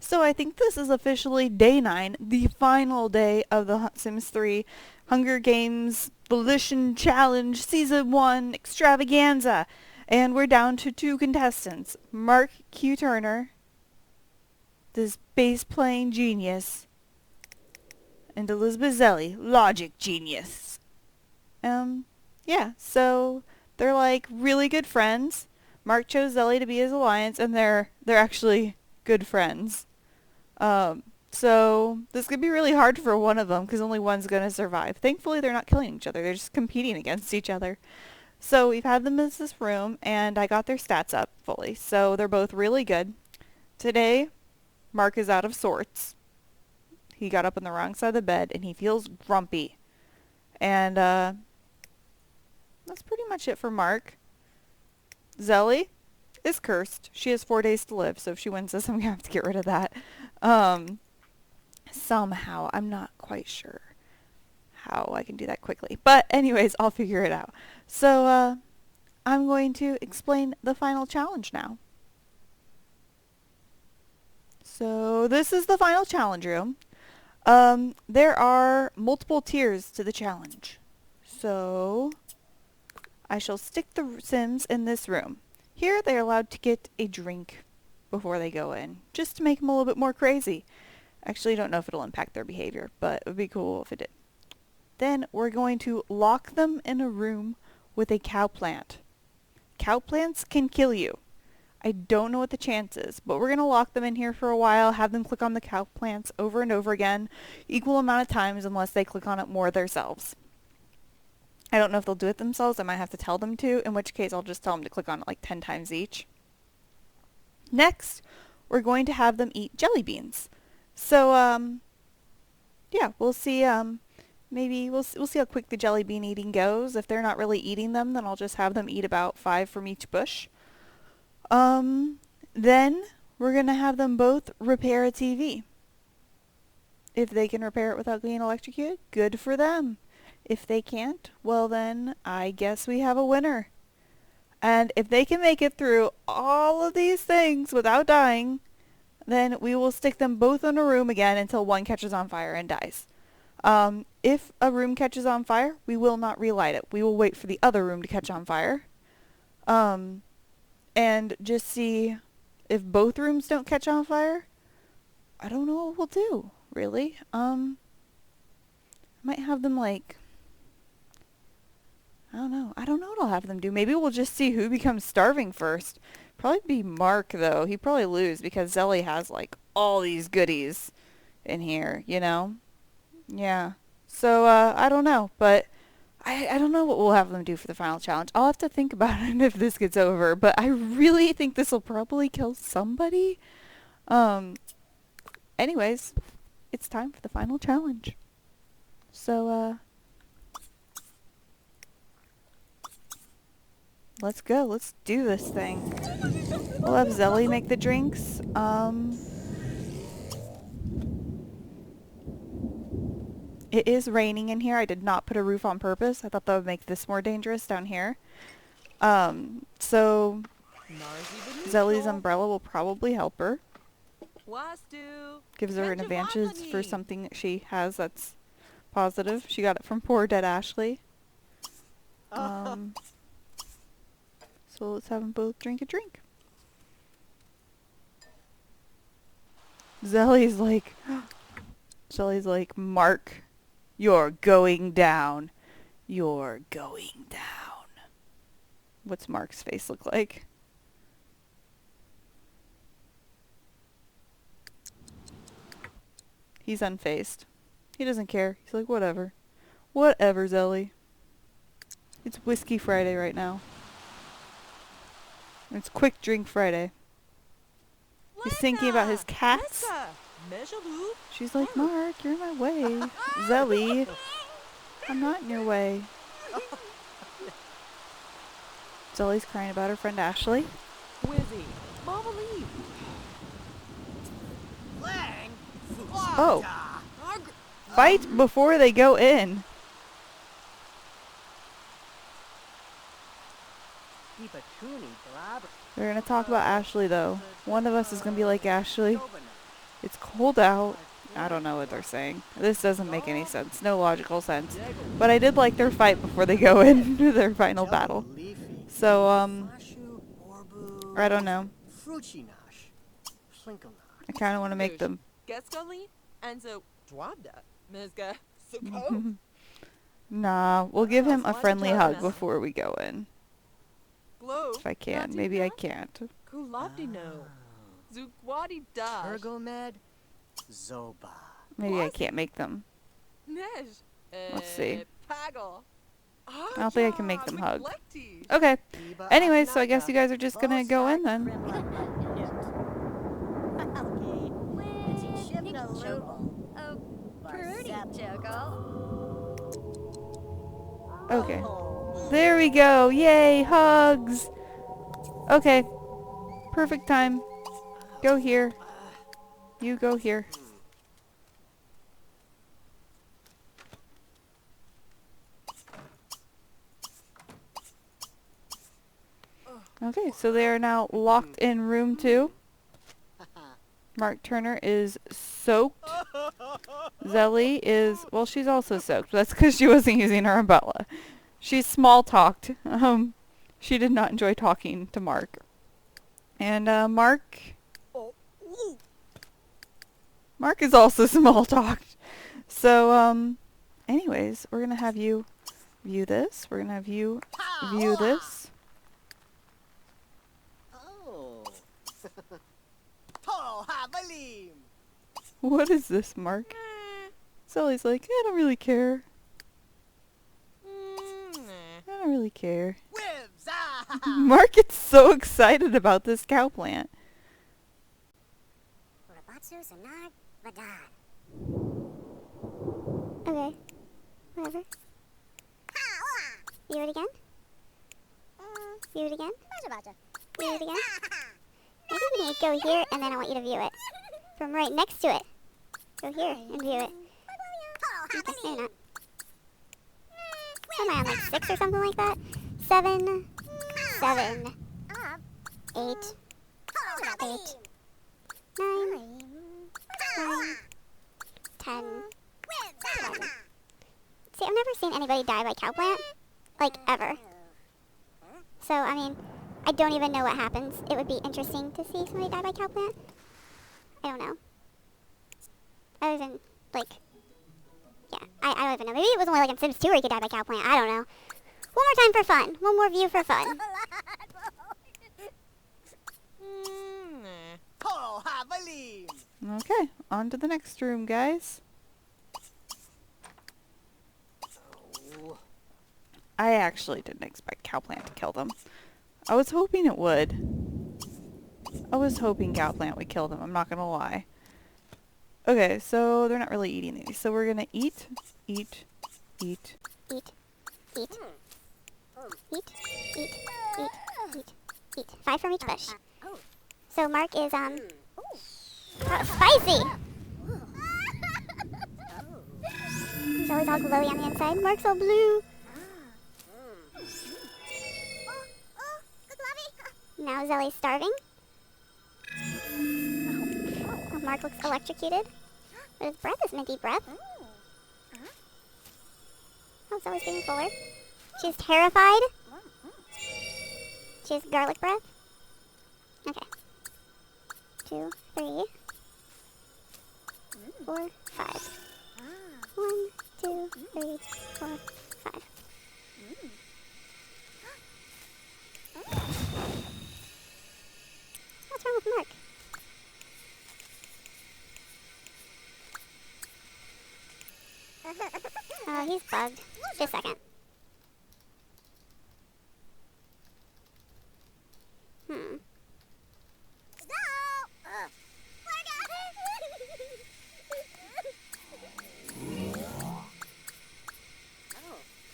So I think this is officially day 9, the final day of the Sims 3 Hunger Games Volition Challenge Season 1 Extravaganza. And we're down to 2 contestants, Mark Q. Turner, this bass playing genius, and Elizabeth Zelli, logic genius. Yeah, so they're like really good friends. Mark chose Zelli to be his alliance, and they're actually good friends. So this could be really hard for one of them because only one's going to survive. Thankfully, they're not killing each other. They're just competing against each other. So we've had them in this room, and I got their stats up fully. So they're both really good. Today, Mark is out of sorts. He got up on the wrong side of the bed, and he feels grumpy. And that's pretty much it for Mark. Zelli is cursed. She has 4 days to live, so if she wins this, I'm going to have to get rid of that. Somehow. I'm not quite sure how I can do that quickly. But anyways, I'll figure it out. So, I'm going to explain the final challenge now. So, this is the final challenge room. There are multiple tiers to the challenge. So, I shall stick the Sims in this room. Here, they're allowed to get a drink before they go in, just to make them a little bit more crazy. Actually, I don't know if it'll impact their behavior, but it would be cool if it did. Then we're going to lock them in a room with a cow plant. Cow plants can kill you. I don't know what the chance is, but we're going to lock them in here for a while, have them click on the cow plants over and over again, equal amount of times unless they click on it more themselves. I don't know if they'll do it themselves. I might have to tell them to, in which case I'll just tell them to click on it like 10 times each. Next, we're going to have them eat jelly beans. So, yeah, we'll see, maybe we'll see how quick the jelly bean eating goes. If they're not really eating them, then I'll just have them eat about 5 from each bush. Then we're going to have them both repair a TV. If they can repair it without getting electrocuted, good for them. If they can't, well then, I guess we have a winner. And if they can make it through all of these things without dying, then we will stick them both in a room again until one catches on fire and dies. If a room catches on fire, we will not relight it. We will wait for the other room to catch on fire. And just see if both rooms don't catch on fire. I don't know what we'll do, really. I might have them like... I don't know. I don't know what I'll have them do. Maybe we'll just see who becomes starving first. Probably be Mark, though. He'd probably lose because Zelli has, like, all these goodies in here, you know? Yeah. So, I don't know. But I don't know what we'll have them do for the final challenge. I'll have to think about it if this gets over. But I really think this will probably kill somebody. Anyways, it's time for the final challenge. So, let's go. Let's do this thing. We'll have Zelli make the drinks. It is raining in here. I did not put a roof on purpose. I thought that would make this more dangerous down here. So Zelli's umbrella will probably help her. Gives her an advantage for something that she has that's positive. She got it from poor dead Ashley. So let's have them both drink a drink. Zelli's like, Mark, you're going down. You're going down. What's Mark's face look like? He's unfazed. He doesn't care. He's like, whatever. Whatever, Zelli. It's Whiskey Friday right now. It's Quick Drink Friday. He's thinking about his cats. She's like, Mark, you're in my way. Zelli, I'm not in your way. Zelli's crying about her friend Ashley. Oh. Fight before they go in. They're going to talk about Ashley, though. One of us is going to be like Ashley. It's cold out. I don't know what they're saying. This doesn't make any sense. No logical sense. But I did like their fight before they go into their final battle. So, I don't know. I kind of want to make them. Nah, we'll give him a friendly hug before we go in. If I can. Maybe I can't. Maybe I can't make them. Let's see. I don't think I can make them hug. Okay. Anyway, so I guess you guys are just gonna go in then. Okay. There we go. Yay, hugs. Okay. Perfect time. Go here. You go here. Okay, so they are now locked in room 2. Mark Turner is soaked. Zelly is, well, she's also soaked. That's because she wasn't using her umbrella. She's small-talked. She did not enjoy talking to Mark. And Mark is also small-talked. So, anyways, we're going to have you view this. We're going to have you view this. What is this, Mark? Sally's like, I don't really care. I don't really care. Mark gets so excited about this cow plant. Okay, whatever. View it again? View it again? View it again? I think we need to go here, and then I want you to view it. From right next to it. Go here and view it. Okay, maybe not. What am I on, like 6 or something like that? 7, 7, 8, 8, 9, 9, 10, 11. See, I've never seen anybody die by cowplant. Like, ever. So, I mean, I don't even know what happens. It would be interesting to see somebody die by cowplant. I don't know. Other than, like, yeah, I don't even know. Maybe it was only like in Sims 2 where you could die by cowplant. I don't know. One more time for fun. One more view for fun. Okay, on to the next room, guys. I actually didn't expect cowplant to kill them. I was hoping it would. I was hoping cowplant would kill them, I'm not gonna lie. Okay, so they're not really eating these. So we're gonna eat, eat, eat, eat, eat, eat, eat, eat, eat, eat. 5 from each bush. So Mark is, spicy! He's always all glowy on the inside. Mark's all blue. Now Zelly's starving. Oh, Mark looks electrocuted. But his breath isn't a deep breath. Oh, Zelly's getting fuller. She's terrified. She has garlic breath. Okay. 2, 3, 4, 5. 1, 2, 3, 4, 5. What's wrong with Mark? Oh, he's bugged. Just a second.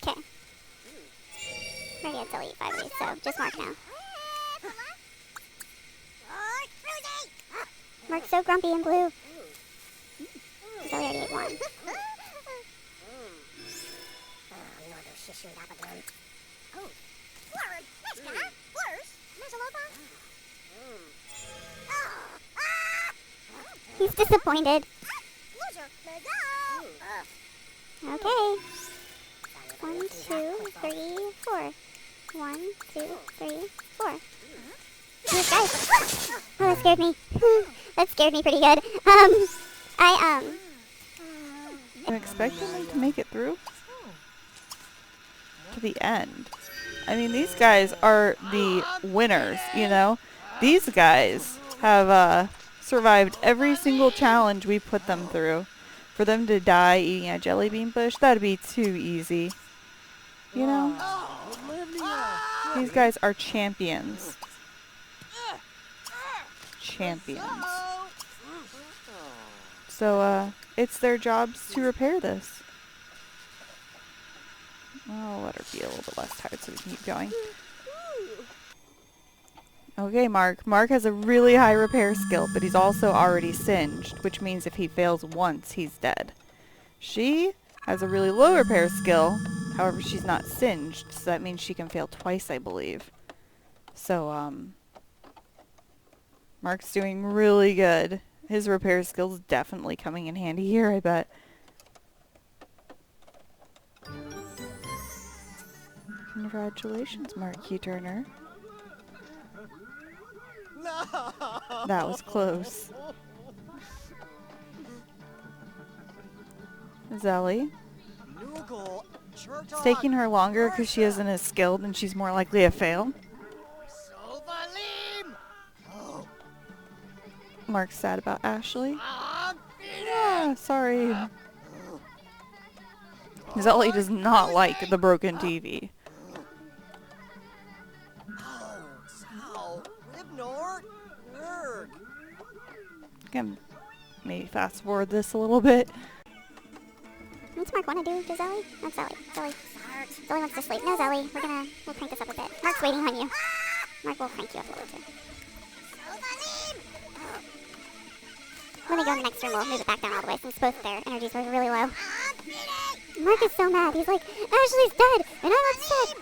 Okay. We're gonna delete 5 of these, so just Mark now. Mark's so grumpy and blue. So we already ate 1. He's disappointed. Okay. 1, 2, 3, 4. 1, 2, 3, 4. These guys. Oh, that scared me. That scared me pretty good. I'm expecting them to make it through to the end. I mean, these guys are the winners, you know? These guys have survived every single challenge we put them through. For them to die eating a jelly bean bush, that'd be too easy. You know? These guys are champions. Champions. So, it's their jobs to repair this. I'll let her be a little bit less tired so we can keep going. Okay, Mark. Mark has a really high repair skill, but he's also already singed, which means if he fails once, he's dead. She has a really low repair skill, however, she's not singed, so that means she can fail twice, I believe. So, Mark's doing really good. His repair skill's definitely coming in handy here, I bet. Congratulations, Mark Q. Turner. That was close. Zelly. It's taking her longer because she isn't as skilled and she's more likely to fail. Mark's sad about Ashley. Yeah, sorry. Zelly does not like the broken TV. Can maybe fast forward this a little bit. What's Mark want to do to Zelly? Not Zelly. Zelly wants to sleep. No, Zelly. We'll crank this up a bit. Mark's waiting on you. Mark will crank you up a little too. When they go in the next room, we'll move it back down all the way since both their energies were really low. Mark is so mad. He's like, Ashley's dead, and I'm upset.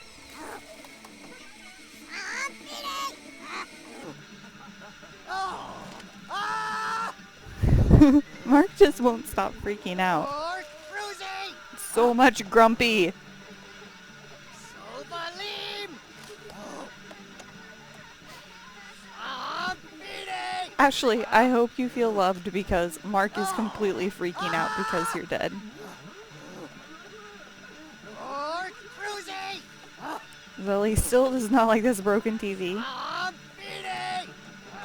Mark just won't stop freaking out. So much grumpy. Ashley, I hope you feel loved because Mark is completely freaking out because you're dead. Lily still does not like this broken TV.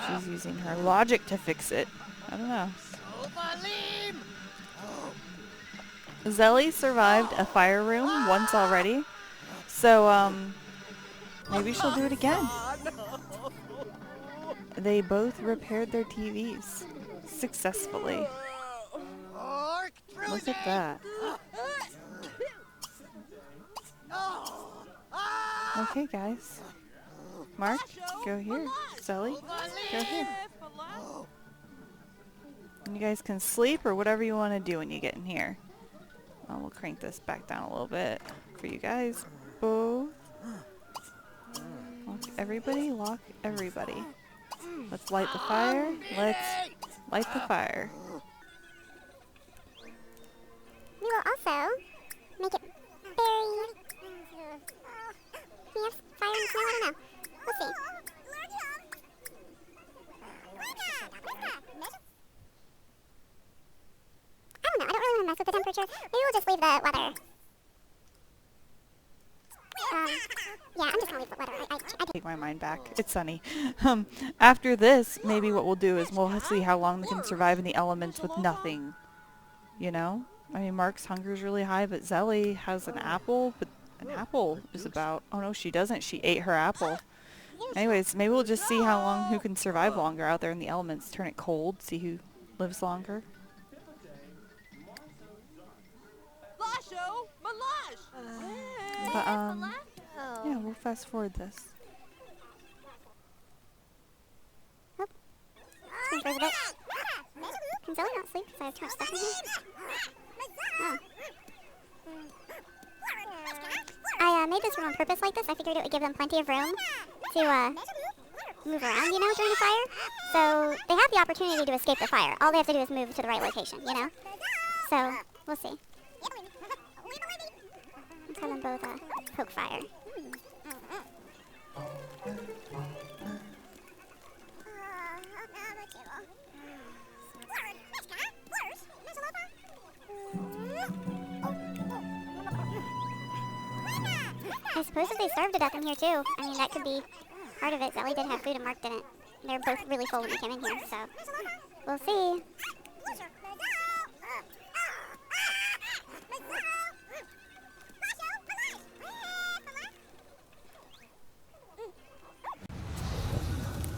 She's using her logic to fix it. I don't know. Zelly survived a fire room once already, so maybe she'll do it again. They both repaired their TVs successfully. Look at that. Okay, guys. Mark, go here. Zelly, go here. And you guys can sleep or whatever you want to do when you get in here. We'll crank this back down a little bit for you guys. Both. Lock everybody. Lock everybody. Let's light the fire. Let's light the fire. We will also make it very... Can you have fire in the snow? I don't know. We'll see. I don't know. I don't really want to mess with the temperature. Maybe we'll just leave the weather. Yeah, I'm just going to leave the weather. I Take my mind back. It's sunny. After this, maybe what we'll do is we'll see how long they can survive in the elements with nothing. You know? I mean, Mark's hunger is really high, but Zelly has an apple, but an apple is about... Oh, no, she doesn't. She ate her apple. Anyways, maybe we'll just see how long, who can survive longer out there in the elements. Turn it cold, see who lives longer. But, yeah, we'll fast forward this. Oh. It's been for a bit. Can Zelly not sleep because I have too much stuff in here? Oh. I made this room on purpose like this. I figured it would give them plenty of room to move around, you know, during the fire. So they have the opportunity to escape the fire. All they have to do is move to the right location, you know? So, we'll see. Let's have them both poke fire. I suppose if they starved to death in here too, I mean, that could be part of it. Zelly did have food and Mark didn't. They're both really full when we came in here, so we'll see.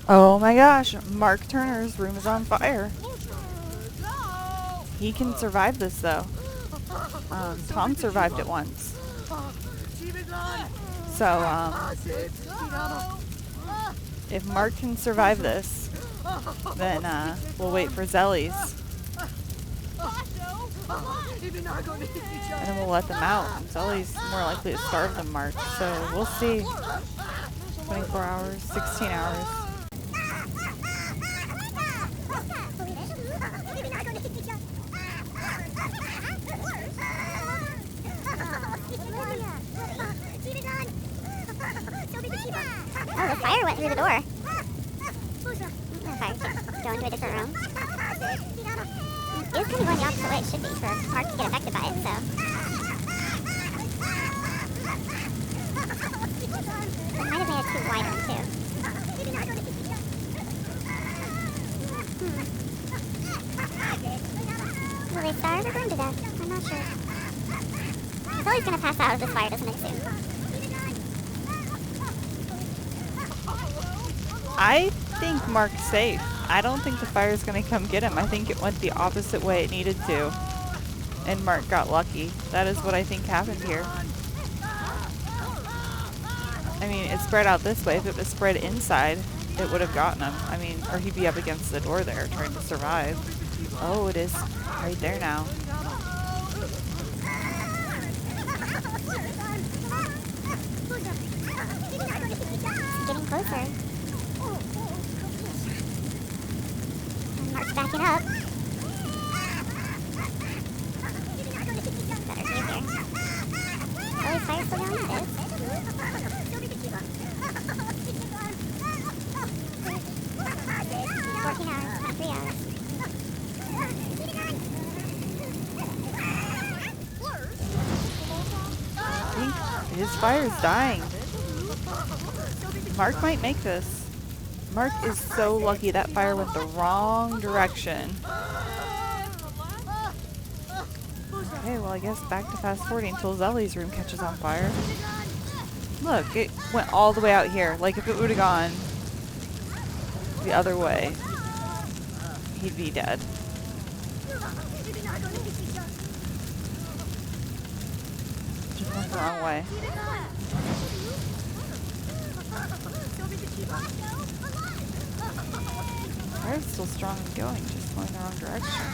Oh my gosh, Mark Turner's room is on fire. He can survive this though. Tom survived it once. So, if Mark can survive this, then we'll wait for Zelly's. And then we'll let them out. Zelly's more likely to starve than Mark, so we'll see. 24 hours, 16 hours. Oh, the fire went through the door. The fire should go into a different room. It is kind of going the opposite way it should be for Mark to get affected by it, so. It might have made it too wide one, too. Will they starve or burn to death? I'm not sure. It's always going to pass out if this fire doesn't extinguish. I think Mark's safe. I don't think the fire's going to come get him. I think it went the opposite way it needed to. And Mark got lucky. That is what I think happened here. I mean, it spread out this way. If it was spread inside, it would have gotten him. I mean, or he'd be up against the door there trying to survive. Oh, it is right there now. It's getting closer. And Mark's backing up. Better be here. Oh, is fire still going? It is. 14 hours, not 3 hours. I think his fire's dying. Mark might make this. Mark is so lucky that fire went the wrong direction. Okay, well I guess back to fast forwarding until Zelly's room catches on fire. Look, it went all the way out here. Like if it would have gone the other way, he'd be dead. Just went the wrong way. Fire's still strong and going, just going the wrong direction.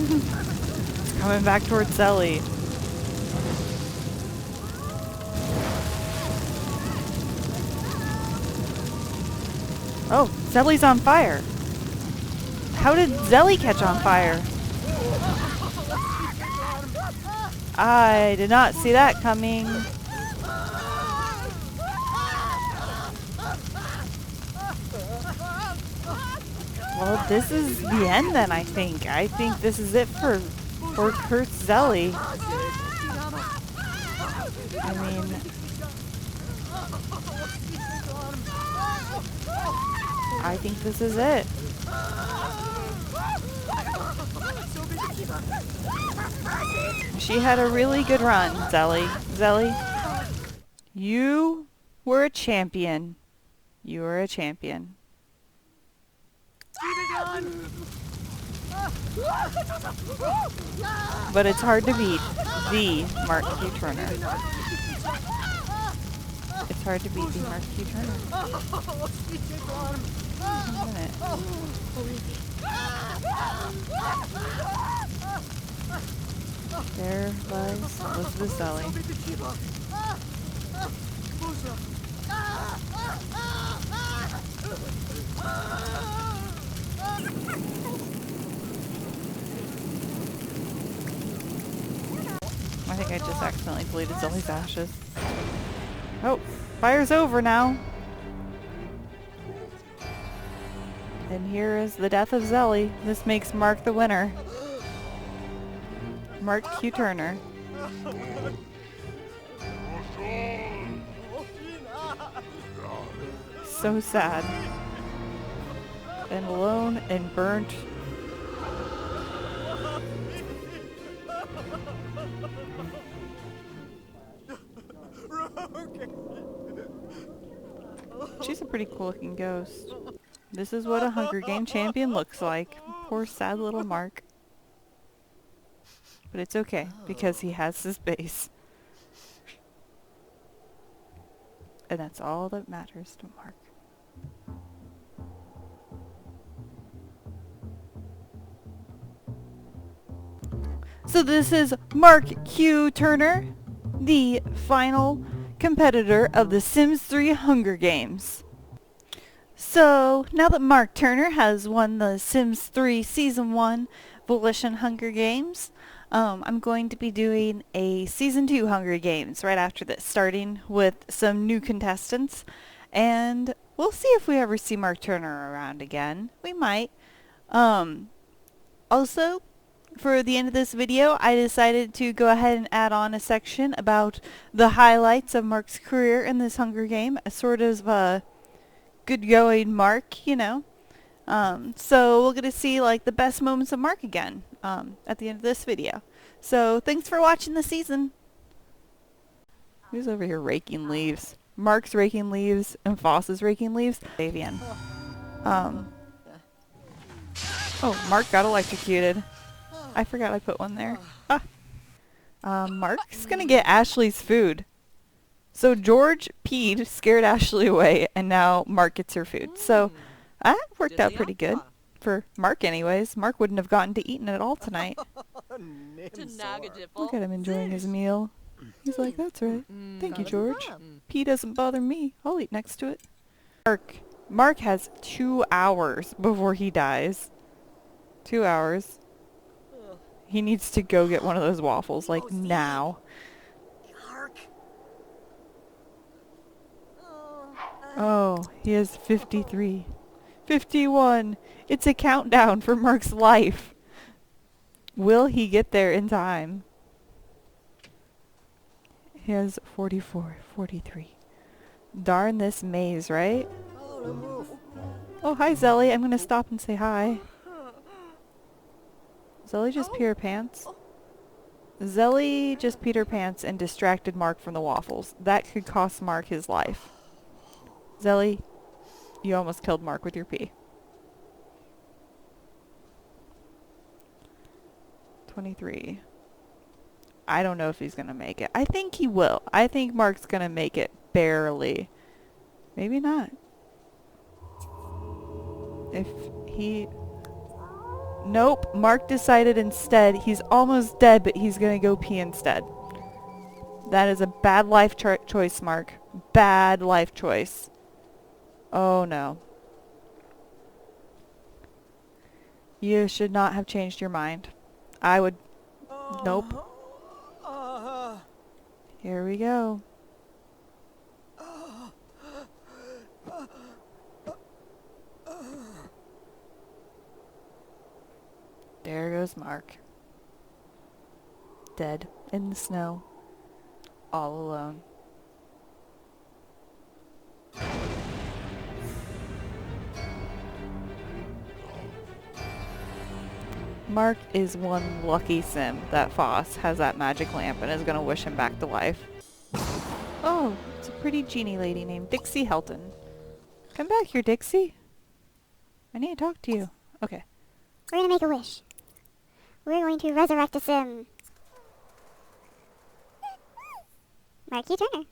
It's coming back towards Zelly. Oh, Zelly's on fire. How did Zelly catch on fire? I did not see that coming. Well, this is the end then, I think. I think this is it for Kurt's Zelly. I mean, I think this is it. She had a really good run, Zelly. Zelly, you were a champion. You were a champion. But it's hard to beat the Mark Q. Turner. It's hard to beat the Mark Q. Turner. One minute. There lies Elizabeth Zelly. I think I just accidentally deleted Zelly's ashes. Oh, fire's over now. And here is the death of Zelly. This makes Mark the winner. Mark Q. Turner. So sad. And alone and burnt. She's a pretty cool looking ghost. This is what a Hunger Game champion looks like. Poor sad little Mark. But it's okay, because he has his base. And that's all that matters to Mark. So this is Mark Q. Turner, the final competitor of the Sims 3 Hunger Games. So now that Mark Turner has won the Sims 3 Season 1 Volition Hunger Games, I'm going to be doing a Season 2 Hunger Games right after this, starting with some new contestants. And we'll see if we ever see Mark Turner around again. We might. Also, for the end of this video, I decided to go ahead and add on a section about the highlights of Mark's career in this Hunger Game, a sort of good going Mark, you know. So we're going to see like the best moments of Mark again at the end of this video. So thanks for watching the season. Who's over here raking leaves? Mark's raking leaves and Foss is raking leaves. Avian. Oh, Mark got electrocuted. I forgot I put one there. Mark's gonna get Ashley's food. So George peed, scared Ashley away, and now Mark gets her food. So that worked out pretty good. For Mark anyways. Mark wouldn't have gotten to eat it all tonight. Look at him enjoying his meal. He's like, that's right. Thank you, George. Pee doesn't bother me. I'll eat next to it. Mark has 2 hours before he dies. 2 hours. He needs to go get one of those waffles, like, now. Oh, he has 53. 51. It's a countdown for Mark's life. Will he get there in time? He has 44, 43. Darn this maze, right? Oh, hi, Zelly. I'm going to stop and say hi. Zelly just peed her pants. Zelly just peed her pants and distracted Mark from the waffles. That could cost Mark his life. Zelly, you almost killed Mark with your pee. 23. I don't know if he's going to make it. I think he will. I think Mark's going to make it barely. Maybe not. If he... Nope. Mark decided instead he's almost dead, but he's going to go pee instead. That is a bad life choice, Mark. Bad life choice. Oh, no. You should not have changed your mind. I would... Nope. Here we go. There goes Mark. Dead in the snow. All alone. Mark is one lucky sim that Foss has that magic lamp and is going to wish him back to life. Oh, it's a pretty genie lady named Dixie Helton. Come back here, Dixie. I need to talk to you. Okay. We're gonna make a wish. We're going to resurrect a sim. Marky Turner.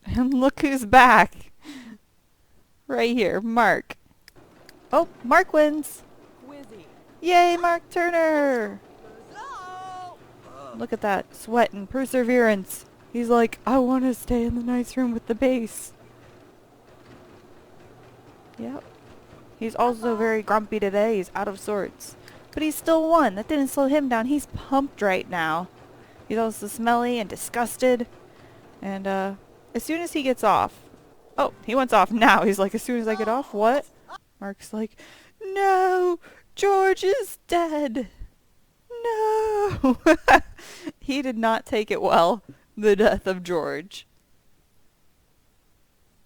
And look who's back. Right here, Mark. Oh, Mark wins. Yay, Mark Turner. Look at that sweat and perseverance. He's like, I want to stay in the nice room with the bass. Yep. He's also very grumpy today. He's out of sorts. But he still won. That didn't slow him down. He's pumped right now. He's also smelly and disgusted. And as soon as he gets off... Oh, he wants off now. He's like, as soon as I get off, what? Mark's like, no! George is dead! No! He did not take it well, the death of George.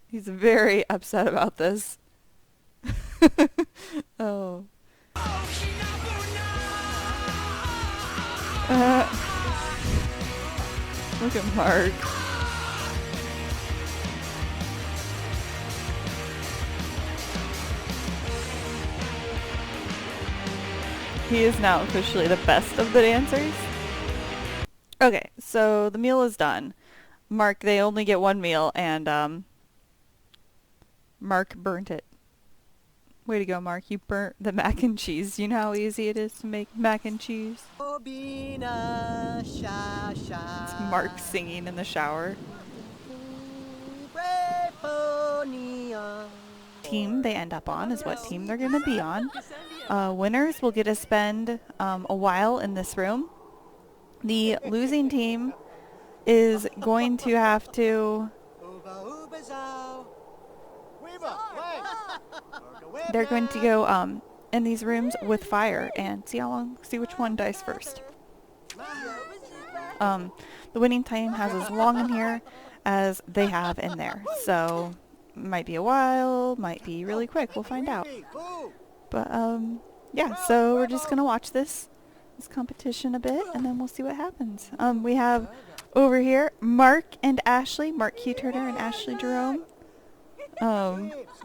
He's very upset about this. Oh. Look at Mark. He is now officially the best of the dancers. Okay, so the meal is done. Mark, they only get one meal, and Mark burnt it. Way to go, Mark. You burnt the mac and cheese. You know how easy it is to make mac and cheese? It's Mark singing in the shower. Team they end up on is what team they're going to be on. Winners will get to spend a while in this room. The losing team is going to have to... They're going to go in these rooms with fire and see which one dies first. The winning team has as long in here as they have in there. So, might be a while, might be really quick. We'll find out. But, yeah, so we're just going to watch this competition a bit, and then we'll see what happens. We have over here Mark and Ashley, Mark Q. Turner and Ashley Jerome,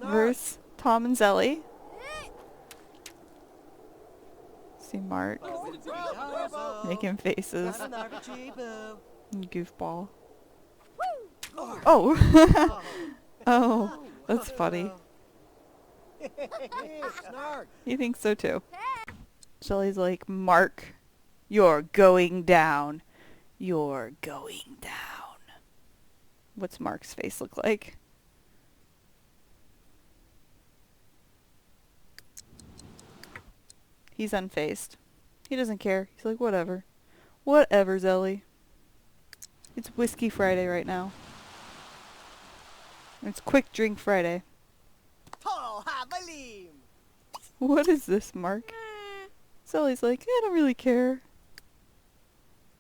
versus Tom and Zelly. See Mark making faces. Goofball. Oh! Oh, that's funny. He thinks so too. Shelly's like, Mark, you're going down. You're going down. What's Mark's face look like? He's unfazed. He doesn't care. He's like, whatever. Whatever, Zelly. It's Whiskey Friday right now. It's Quick Drink Friday. What is this, Mark? Zelly's like, I don't really care.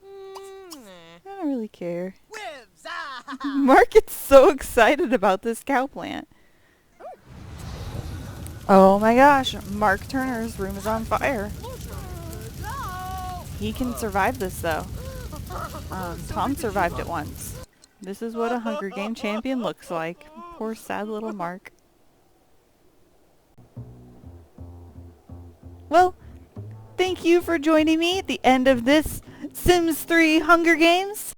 I don't really care. Mark gets so excited about this cow plant. Oh my gosh, Mark Turner's room is on fire. He can survive this though. Tom survived it once. This is what a Hunger Game champion looks like. Poor sad little Mark. Well, thank you for joining me at the end of this Sims 3 Hunger Games.